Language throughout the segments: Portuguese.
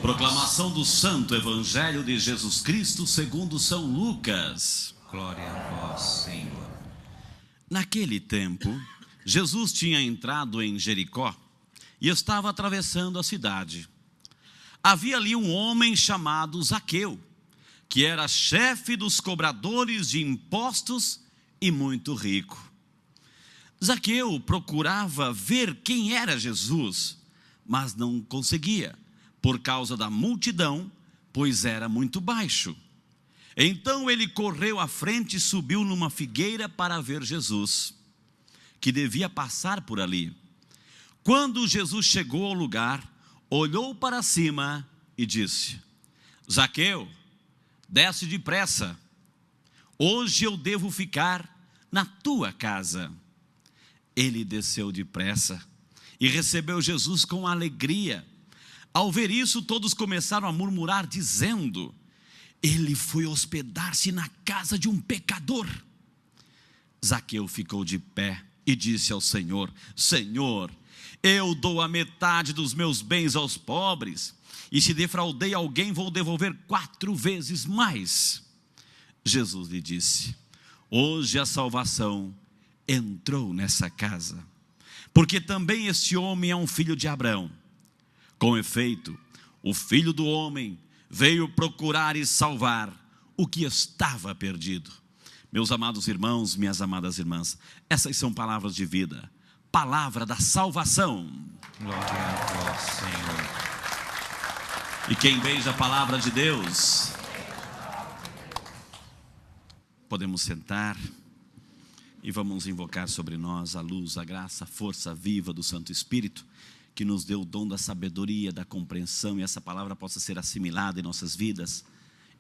Proclamação do Santo Evangelho de Jesus Cristo segundo São Lucas. Glória a vós, Senhor. Naquele tempo, Jesus tinha entrado em Jericó e estava atravessando a cidade. Havia ali um homem chamado Zaqueu, que era chefe dos cobradores de impostos e muito rico. Zaqueu procurava ver quem era Jesus, mas não conseguia, por causa da multidão, pois era muito baixo. Então ele correu à frente e subiu numa figueira para ver Jesus, que devia passar por ali. Quando Jesus chegou ao lugar, olhou para cima e disse: Zaqueu, desce depressa, hoje eu devo ficar na tua casa. Ele desceu depressa e recebeu Jesus com alegria. Ao ver isso, todos começaram a murmurar, dizendo: ele foi hospedar-se na casa de um pecador. Zaqueu ficou de pé e disse ao Senhor: Senhor, eu dou a metade dos meus bens aos pobres, e se defraudei alguém, vou devolver 4 vezes mais. Jesus lhe disse: hoje a salvação entrou nessa casa, porque também este homem é um filho de Abraão. Com efeito, o Filho do Homem veio procurar e salvar o que estava perdido. Meus amados irmãos, minhas amadas irmãs, essas são palavras de vida, palavra da salvação. Glória a vós, Senhor. E quem beija a palavra de Deus, podemos sentar e vamos invocar sobre nós a luz, a graça, a força viva do Santo Espírito, que nos deu o dom da sabedoria, da compreensão, e essa palavra possa ser assimilada em nossas vidas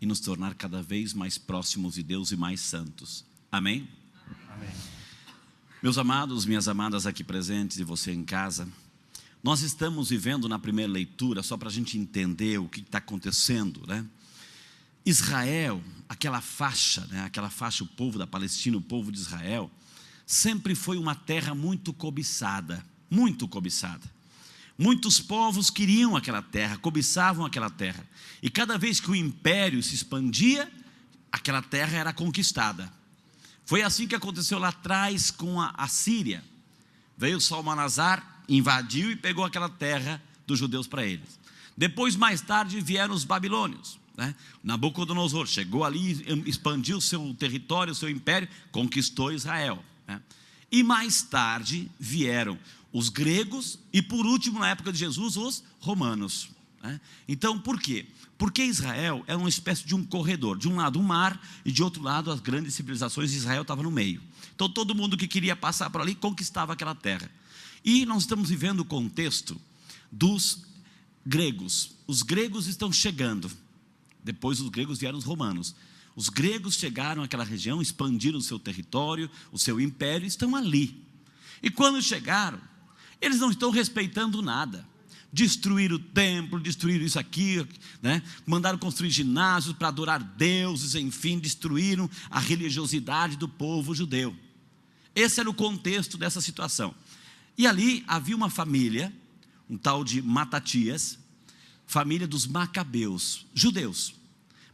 e nos tornar cada vez mais próximos de Deus e mais santos. Amém? Amém. Meus amados, minhas amadas aqui presentes e você em casa, nós estamos vivendo na primeira leitura, só para a gente entender o que está acontecendo, né? Israel, aquela faixa, o povo da Palestina, o povo de Israel, sempre foi uma terra muito cobiçada, muito cobiçada. Muitos povos queriam aquela terra, cobiçavam aquela terra, e cada vez que o império se expandia, aquela terra era conquistada. Foi assim que aconteceu lá atrás com a Síria. Veio Salmanasar, invadiu e pegou aquela terra dos judeus para eles. Depois, mais tarde, vieram os babilônios, né? Nabucodonosor chegou ali, expandiu o seu território, o seu império, conquistou Israel, né? E mais tarde vieram os gregos e, por último, na época de Jesus, os romanos, né? Então, por quê? Porque Israel era uma espécie de um corredor, de um lado o mar e de outro lado as grandes civilizações, de Israel estava no meio. Então todo mundo que queria passar por ali conquistava aquela terra. E nós estamos vivendo o contexto dos gregos. Os gregos estão chegando, depois dos gregos vieram os romanos. Os gregos chegaram àquela região, expandiram o seu território, o seu império, estão ali. E quando chegaram, eles não estão respeitando nada. Destruíram o templo, destruíram isso aqui, né? Mandaram construir ginásios para adorar deuses, enfim, destruíram a religiosidade do povo judeu. Esse era o contexto dessa situação. E ali havia uma família, um tal de Matatias, família dos Macabeus, judeus.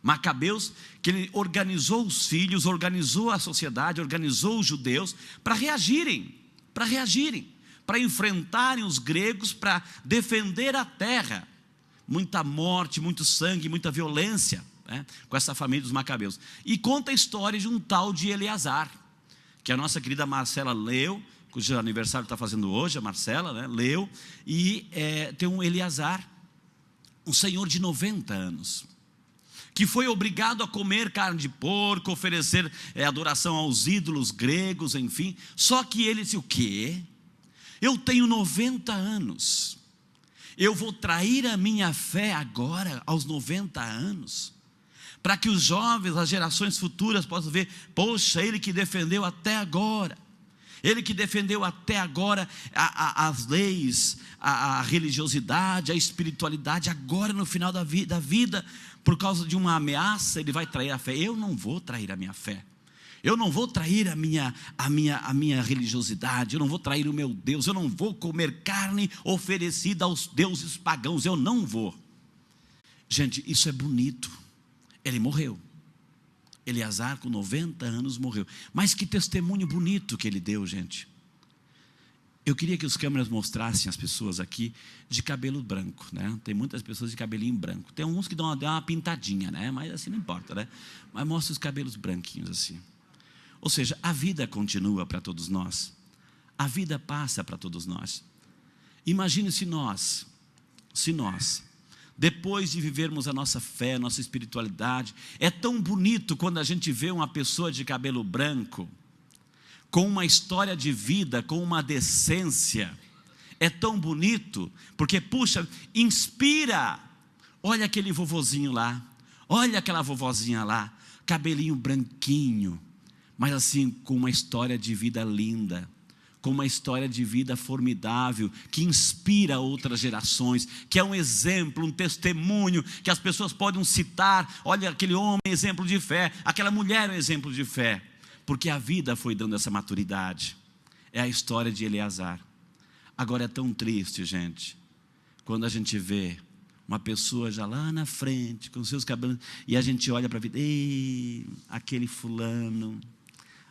Macabeus, que ele organizou os filhos, organizou a sociedade, organizou os judeus para reagirem, para enfrentarem os gregos, para defender a terra. Muita morte, muito sangue, muita violência, né, com essa família dos Macabeus. E conta a história de um tal de Eleazar, que a nossa querida Marcela leu, cujo aniversário está fazendo hoje, a Marcela, né, leu, e tem um Eleazar, um senhor de 90 anos, que foi obrigado a comer carne de porco, oferecer adoração aos ídolos gregos, enfim. Só que ele disse: o quê? Eu tenho 90 anos, eu vou trair a minha fé agora, aos 90 anos, para que os jovens, as gerações futuras possam ver, poxa, ele que defendeu até agora, as leis, a religiosidade, a espiritualidade, agora no final da vida, por causa de uma ameaça, ele vai trair a fé. Eu não vou trair a minha fé, eu não vou trair a minha religiosidade, eu não vou trair o meu Deus, eu não vou comer carne oferecida aos deuses pagãos, eu não vou. Gente, isso é bonito. Ele morreu. Eleazar, com 90 anos, morreu. Mas que testemunho bonito que ele deu, gente. Eu queria que os câmeras mostrassem as pessoas aqui de cabelo branco, né? Tem muitas pessoas de cabelinho branco. Tem uns que dão uma pintadinha, né? Mas assim não importa, né? Mas mostra os cabelos branquinhos assim. Ou seja, a vida continua para todos nós. A vida passa para todos nós. Imagine se nós, depois de vivermos a nossa fé, a nossa espiritualidade, é tão bonito quando a gente vê uma pessoa de cabelo branco, com uma história de vida, com uma decência. É tão bonito, porque, puxa, inspira. Olha aquele vovozinho lá, olha aquela vovozinha lá, cabelinho branquinho, mas assim, com uma história de vida linda, com uma história de vida formidável, que inspira outras gerações, que é um exemplo, um testemunho, que as pessoas podem citar. Olha, aquele homem é exemplo de fé, aquela mulher é exemplo de fé, porque a vida foi dando essa maturidade. É a história de Eleazar. Agora é tão triste, gente, quando a gente vê uma pessoa já lá na frente, com seus cabelos, e a gente olha para a vida, ei, aquele fulano,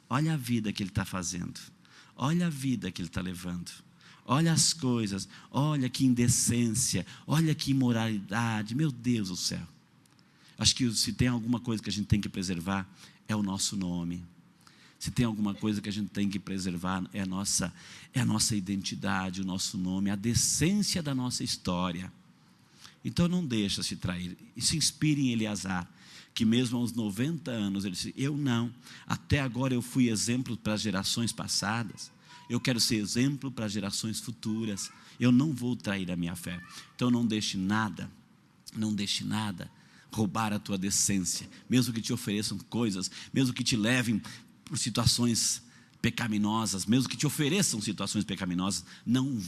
olha a vida que ele está fazendo, olha a vida que ele está levando, olha as coisas, olha que indecência, olha que imoralidade, meu Deus do céu. Acho que se tem alguma coisa que a gente tem que preservar, é o nosso nome. Se tem alguma coisa que a gente tem que preservar, é a nossa identidade, o nosso nome, a decência da nossa história. Então não deixa se trair, e se inspire em Eleazar, que mesmo aos 90 anos, ele disse, eu não, até agora eu fui exemplo para as gerações passadas, eu quero ser exemplo para as gerações futuras, eu não vou trair a minha fé. Então não deixe nada roubar a tua decência, mesmo que te ofereçam coisas, mesmo que te levem por situações pecaminosas, mesmo que te ofereçam situações pecaminosas, não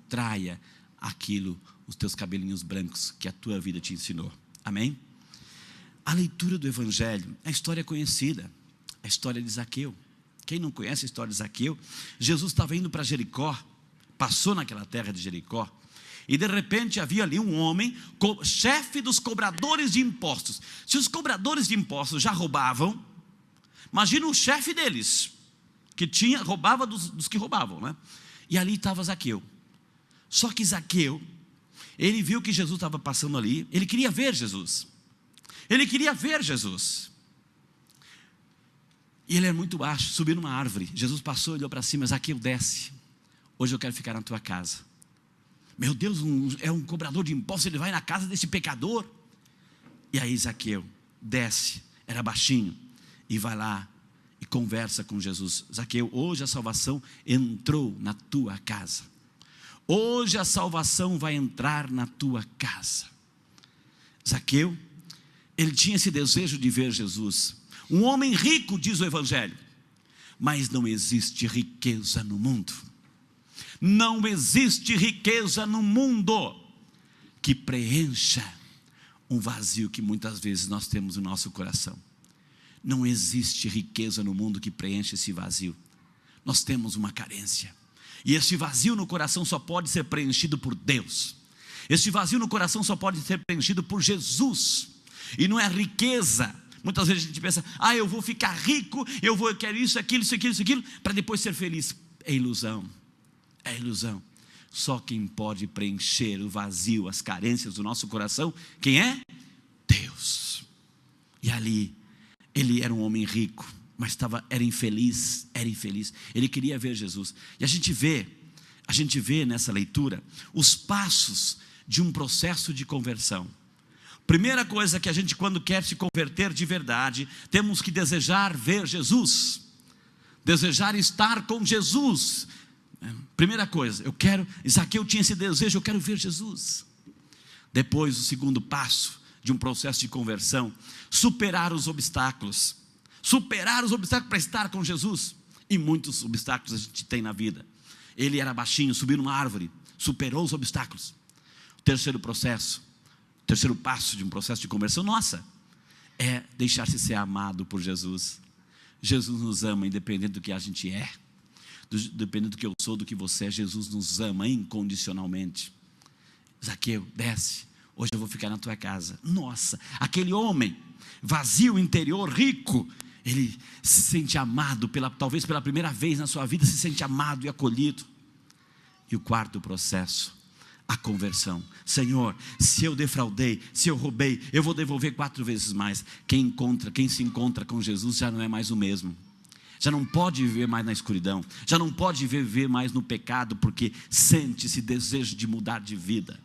traia aquilo, os teus cabelinhos brancos que a tua vida te ensinou. Amém? A leitura do Evangelho, a história é conhecida, a história de Zaqueu. Quem não conhece a história de Zaqueu? Jesus estava indo para Jericó, passou naquela terra de Jericó, e de repente havia ali um homem, chefe dos cobradores de impostos. Se os cobradores de impostos já roubavam, imagina o chefe deles, que roubava dos que roubavam, né? E ali estava Zaqueu. Só que Zaqueu, ele viu que Jesus estava passando ali, ele queria ver Jesus. E ele era muito baixo, subiu numa árvore. Jesus passou, olhou para cima, Zaqueu, desce. Hoje eu quero ficar na tua casa. Meu Deus, é um cobrador de impostos, ele vai na casa desse pecador. E aí Zaqueu desce, era baixinho, e vai lá e conversa com Jesus. Zaqueu, hoje a salvação entrou na tua casa. Hoje a salvação vai entrar na tua casa. Zaqueu, ele tinha esse desejo de ver Jesus. Um homem rico, diz o Evangelho, mas não existe riqueza no mundo. Não existe riqueza no mundo que preencha um vazio que muitas vezes nós temos no nosso coração. Não existe riqueza no mundo que preencha esse vazio. Nós temos uma carência. E esse vazio no coração só pode ser preenchido por Deus. Esse vazio no coração só pode ser preenchido por Jesus. E não é riqueza. Muitas vezes a gente pensa, eu vou ficar rico, eu quero isso, aquilo, para depois ser feliz. É ilusão. É ilusão. Só quem pode preencher o vazio, as carências do nosso coração, quem é? Deus. E ali, ele era um homem rico, mas era infeliz. Ele queria ver Jesus. E a gente vê nessa leitura os passos de um processo de conversão. Primeira coisa que a gente, quando quer se converter de verdade, temos que desejar ver Jesus, desejar estar com Jesus. Primeira coisa, Zaqueu tinha esse desejo, eu quero ver Jesus. Depois, o segundo passo de um processo de conversão, superar os obstáculos para estar com Jesus. E muitos obstáculos a gente tem na vida. Ele era baixinho, subiu numa árvore, superou os obstáculos. O terceiro passo de um processo de conversão, é deixar-se ser amado por Jesus. Jesus nos ama independente do que a gente é, dependendo do que eu sou, do que você é. Jesus nos ama incondicionalmente. Zaqueu, desce, hoje eu vou ficar na tua casa. Nossa, aquele homem vazio, interior, rico, ele se sente amado, talvez pela primeira vez na sua vida, se sente amado e acolhido. E o quarto processo, a conversão. Senhor, se eu defraudei, se eu roubei, eu vou devolver 4 vezes mais. Quem se encontra com Jesus já não é mais o mesmo. Já não pode viver mais na escuridão, já não pode viver mais no pecado, porque sente esse desejo de mudar de vida.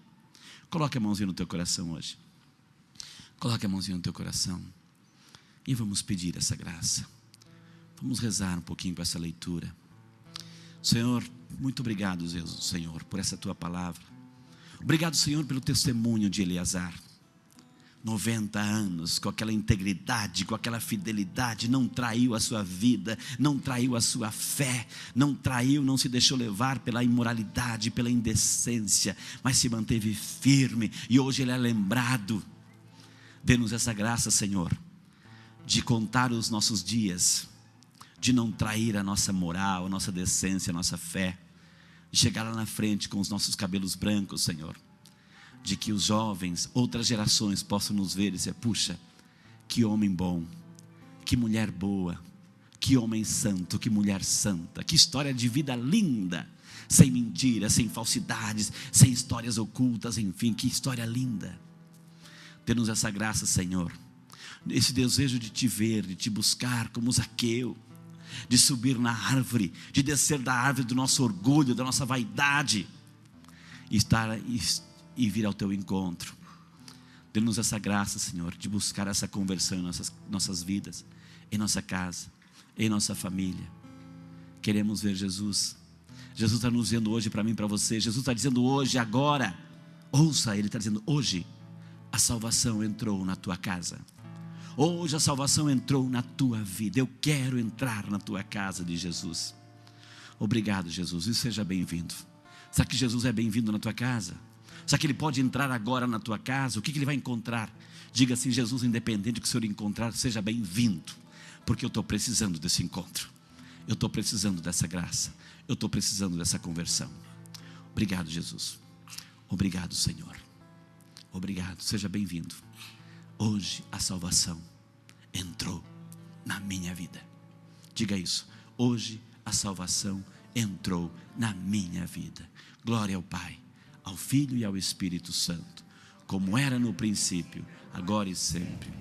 Coloque a mãozinha no teu coração hoje. Coloque a mãozinha no teu coração. E vamos pedir essa graça. Vamos rezar um pouquinho com essa leitura. Senhor, muito obrigado, Senhor, por essa tua palavra. Obrigado, Senhor, pelo testemunho de Eleazar. 90 anos, com aquela integridade, com aquela fidelidade, não traiu a sua vida, não traiu a sua fé, não traiu, não se deixou levar pela imoralidade, pela indecência, mas se manteve firme, e hoje ele é lembrado. Dê-nos essa graça, Senhor, de contar os nossos dias, de não trair a nossa moral, a nossa decência, a nossa fé, de chegar lá na frente com os nossos cabelos brancos, Senhor, de que os jovens, outras gerações possam nos ver e dizer: puxa, que homem bom, que mulher boa, que homem santo, que mulher santa, que história de vida linda, sem mentiras, sem falsidades, sem histórias ocultas, enfim, que história linda. Dê-nos essa graça, Senhor, esse desejo de te ver, de te buscar como Zaqueu, de subir na árvore, de descer da árvore do nosso orgulho, da nossa vaidade, e vir ao teu encontro. Dê-nos essa graça, Senhor, de buscar essa conversão em nossas vidas, em nossa casa, em nossa família. Queremos ver Jesus. Jesus está nos dizendo hoje para mim e para você. Jesus está dizendo hoje, agora. Ouça, Ele está dizendo hoje: a salvação entrou na tua casa. Hoje a salvação entrou na tua vida. Eu quero entrar na tua casa, de Jesus. Obrigado, Jesus, e seja bem-vindo. Será que Jesus é bem-vindo na tua casa? Será que Ele pode entrar agora na tua casa? O que Ele vai encontrar? Diga assim: Jesus, independente do que o Senhor encontrar, seja bem-vindo, porque eu estou precisando desse encontro, eu estou precisando dessa graça, eu estou precisando dessa conversão. Obrigado, Jesus. Obrigado, Senhor. Obrigado, seja bem-vindo. Hoje a salvação entrou na minha vida. Diga isso: hoje a salvação entrou na minha vida. Glória ao Pai, ao Filho e ao Espírito Santo, como era no princípio, agora e sempre.